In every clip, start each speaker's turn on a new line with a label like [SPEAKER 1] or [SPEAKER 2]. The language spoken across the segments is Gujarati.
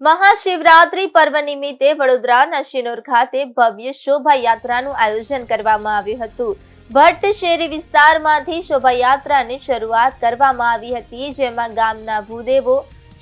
[SPEAKER 1] મહાશિવરાત્રી પર્વ નિમિત્તે વડોદરાના શિનોર ખાતે ભવ્ય શોભાયાત્રાનું આયોજન કરવામાં આવ્યું હતું। ભટ્ટ શેરી વિસ્તારમાંથી શોભાયાત્રાની શરૂઆત કરવામાં આવી હતી, જેમાં ગામના ભૂદેવો,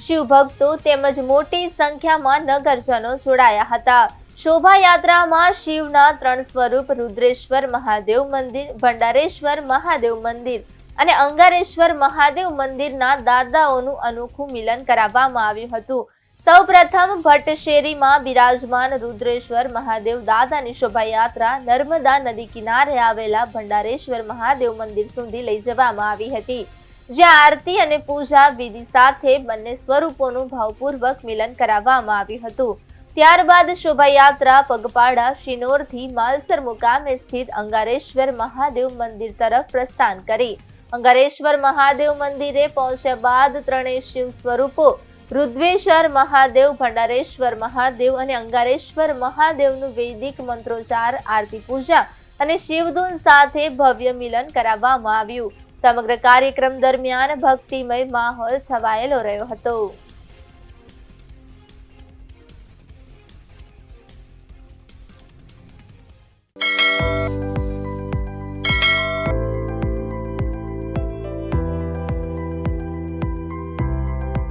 [SPEAKER 1] શિવભક્તો તેમજ મોટી સંખ્યામાં નગરજનો જોડાયા હતા। શોભાયાત્રામાં શિવના 3 સ્વરૂપ રુદ્રેશ્વર મહાદેવ મંદિર, ભંડારેશ્વર મહાદેવ મંદિર અને અંગારેશ્વર મહાદેવ મંદિરના દાદાઓનું અનોખું મિલન કરાવવામાં આવ્યું હતું। સૌપ્રથમ ભટ્ટ શેરીમાં બિરાજમાન રુદ્રેશ્વર મહાદેવ દાદાની શોભાયાત્રા નર્મદા નદી કિનારે આવેલા ભંડારેશ્વર મહાદેવ મંદિર સુધી લઈ જવામાં આવી હતી, જ્યાં આરતી અને પૂજા વિધિ સાથે બંને સ્વરૂપોનું ભાવપૂર્વક મિલન કરાવવામાં આવ્યું હતું। ત્યારબાદ શોભાયાત્રા પગપાળા શિનોરથી માલસર મુકામે સ્થિત અંગારેશ્વર મહાદેવ મંદિર તરફ પ્રસ્થાન કરી અંગારેશ્વર મહાદેવ મંદિરે પહોંચ્યા બાદ ત્રણેય શિવ સ્વરૂપો રુદ્રેશ્વર મહાદેવ, ભંડારેશ્વર મહાદેવ અને અંગારેશ્વર મહાદેવનું વૈદિક મંત્રોચ્ચાર, આરતી પૂજા અને શિવધૂન સાથે ભવ્ય મિલન કરાવવામાં આવ્યું। સમગ્ર કાર્યક્રમ દરમિયાન ભક્તિમય માહોલ છવાયેલો રહ્યો હતો।